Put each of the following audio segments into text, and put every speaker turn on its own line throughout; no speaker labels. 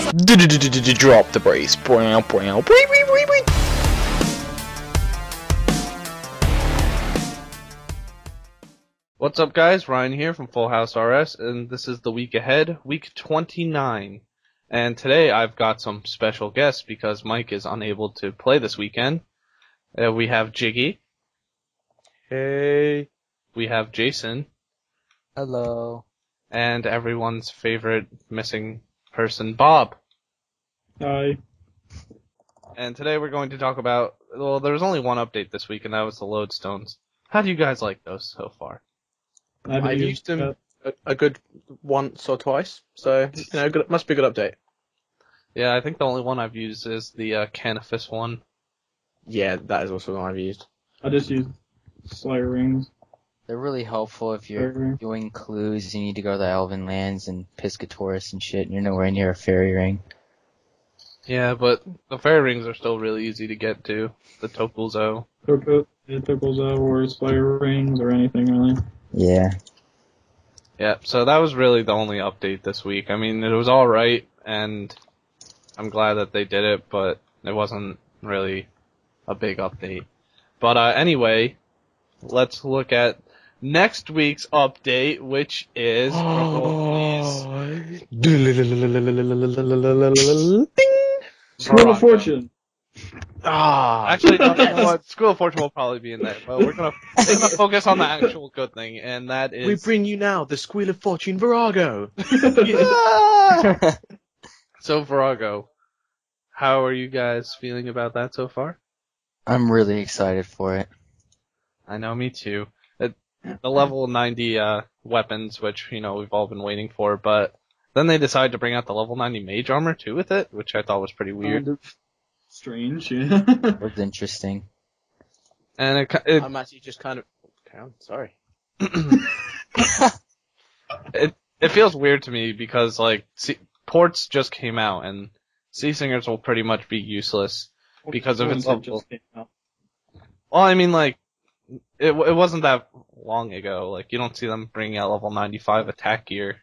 Drop the brace.
What's up, guys? Ryan here from FullHouseRS, and this is the week ahead, week 29. And today I've got some special guests because Mike is unable to play this weekend. We have Jiggy.
Hey.
We have Jason.
Hello.
And everyone's favorite missing person, Bob.
Hi.
And today we're going to talk about, well, there was only one update this week, and that was the Lodestones. How do you guys like those so far?
I've used them a good once or twice, so good, must be a good update.
Yeah, I think the only one I've used is the Canifis one.
Yeah, that is also the one I've used.
I just use Slayer rings.
They're really helpful if you're doing clues, you need to go to the Elven Lands and Piscatoris and shit, and you're nowhere near a fairy ring.
Yeah, but the fairy rings are still really easy to get to. The Tokulzo.
Tokulzo or Slayer rings or anything really.
Yeah.
Yeah, so that was really the only update this week. I mean, it was alright, and I'm glad that they did it, but it wasn't really a big update. But anyway, let's look at next week's update, which is...
School of Fortune!
Actually, no, you know what? School of Fortune will probably be in there, but we're gonna focus on the actual good thing, and that is...
We bring you now the Squeal of Fortune Vorago!
So, Vorago, how are you guys feeling about that so far?
I'm really excited for it.
I know, me too. The level 90 weapons, which, we've all been waiting for, but then they decided to bring out the level 90 mage armor too with it, which I thought was pretty weird.
Kind of strange, yeah.
It was interesting.
And
I'm actually just kind of... Okay, I'm sorry.
It feels weird to me because, ports just came out, and Sea Singers will pretty much be useless because of its level. Well, I mean, it wasn't that long ago. You don't see them bringing out level 95 attack gear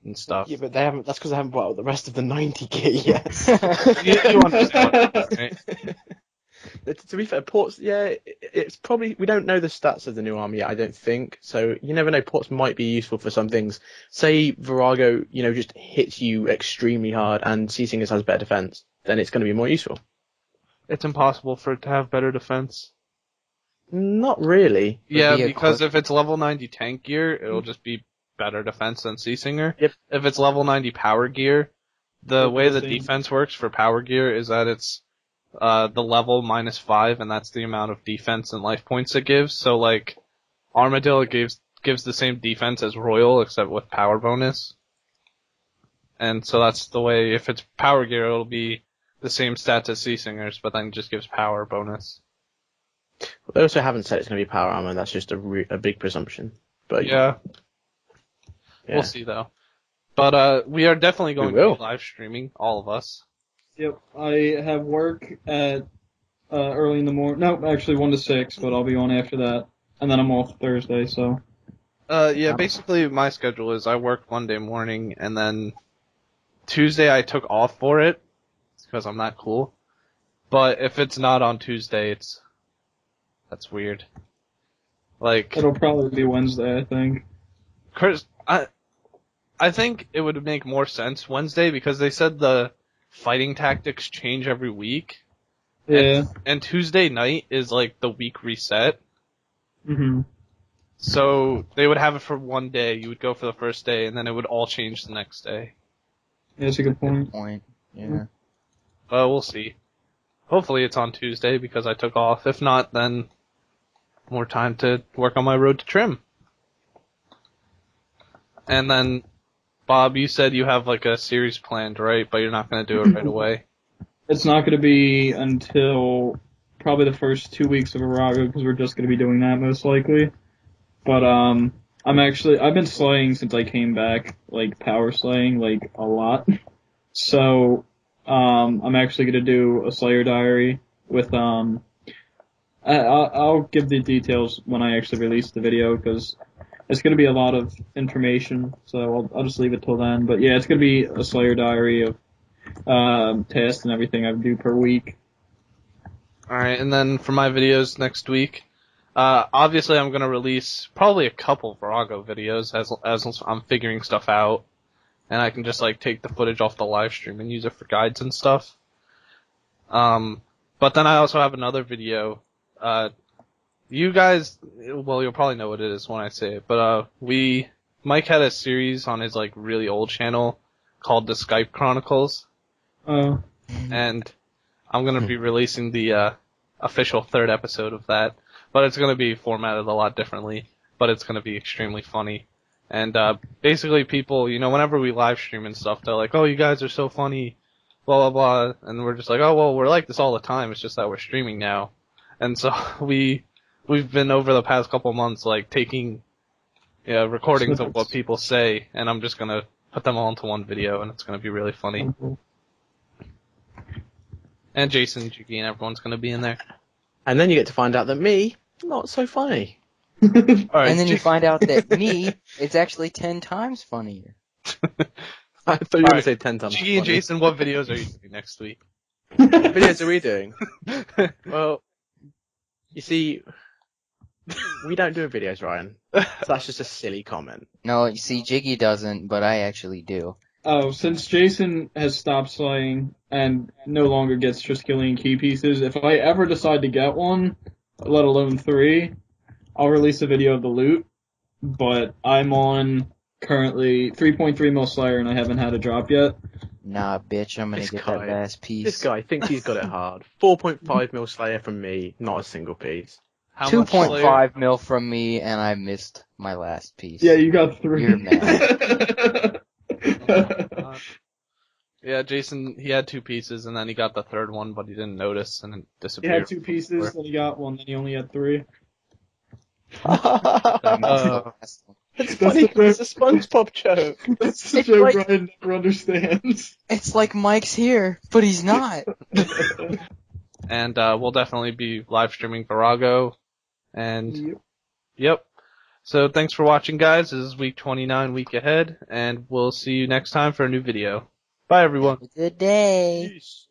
and stuff.
Yeah, but they haven't. That's because they haven't brought out the rest of the 90 gear yet.
you understand, right?
To be fair, ports, it's probably, we don't know the stats of the new army yet, I don't think, so you never know, ports might be useful for some things. Say Vorago, just hits you extremely hard and Sea Singers has better defense, then it's going to be more useful.
It's impossible for it to have better defense.
Not really.
Yeah, because if it's level 90 tank gear, it'll just be better defense than Sea Singer.
Yep.
If it's level 90 power gear, the way the defense works for power gear is that it's the level -5, and that's the amount of defense and life points it gives. So, Armadillo gives the same defense as Royal, except with power bonus. And so that's the way, if it's power gear, it'll be the same stats as Sea Singers, but then just gives power bonus.
Well, they also haven't said it's going to be power armor, that's just a big presumption. But
yeah. We'll see, though. But we are definitely going to be live streaming, all of us.
Yep, I have work at early in the morning. No, actually 1 to 6, but I'll be on after that. And then I'm off Thursday, so...
Yeah, basically my schedule is I work Monday morning, and then Tuesday I took off for it, because I'm not cool. But if it's not on Tuesday, that's weird.
It'll probably be Wednesday, I think.
Chris, I think it would make more sense Wednesday, because they said the fighting tactics change every week.
Yeah.
And Tuesday night is the week reset.
Mhm.
So they would have it for one day. You would go for the first day, and then it would all change the next day.
Yeah, that's a good point.
Yeah.
But we'll see. Hopefully it's on Tuesday because I took off. If not, then more time to work on my road to trim. And then, Bob, you said you have a series planned, right? But you're not going to do it right away.
It's not going to be until probably the first 2 weeks of Vorago, because we're just going to be doing that most likely. But I've been slaying since I came back, power slaying, a lot. So, I'm actually going to do a Slayer diary with, I'll give the details when I actually release the video, because it's going to be a lot of information, so I'll just leave it till then. But yeah, it's going to be a Slayer diary of tasks and everything I do per week.
Alright, and then for my videos next week, obviously I'm gonna release probably a couple Vorago videos as I'm figuring stuff out, and I can just like take the footage off the live stream and use it for guides and stuff. But then I also have another video, you guys, well, you'll probably know what it is when I say it, but, Mike had a series on his like really old channel called the Skype Chronicles, and I'm gonna be releasing the, official third episode of that, but it's gonna be formatted a lot differently, but it's gonna be extremely funny. And, basically people, you know, whenever we live stream and stuff, they're like, oh, you guys are so funny, blah, blah, blah, and we're just like, oh, well, we're like this all the time, it's just that we're streaming now. And so we've been over the past couple months, like, taking, recordings of what people say, and I'm just gonna put them all into one video, and it's gonna be really funny. And Jason, Jiggy, and everyone's gonna be in there.
And then you get to find out that me, not so funny.
Alright,
And then you find out that me, it's actually 10 times funnier.
I thought you were going to say 10 times.
Jiggy and Jason, what videos are you doing next week?
What videos are we doing? Well, you see, we don't do videos, Ryan. So that's just a silly comment.
No, you see, Jiggy doesn't, but I actually do.
Oh, since Jason has stopped slaying and no longer gets Triskelion key pieces, if I ever decide to get one, let alone 3, I'll release a video of the loot. But I'm on currently 3.3 mil Slayer and I haven't had a drop yet.
Nah, bitch, I'm gonna get that last piece.
This guy thinks he's got it hard. 4.5 mil Slayer from me, not a single piece.
How much
2.5 mil from me, and I missed my last piece.
Yeah, you got 3.
You're mad.
Yeah, Jason, he had 2 pieces, and then he got the third one, but he didn't notice, and it
He
disappeared.
had 2 pieces, then he got 1, then he only had 3.
It's funny, it's a SpongeBob joke.
That's the
It's
joke
like-
Ryan never understands.
It's like Mike's here, but he's not.
And we'll definitely be live streaming Vorago, and yep. So thanks for watching, guys. This is week 29, week ahead, and we'll see you next time for a new video. Bye, everyone.
Good day.
Peace.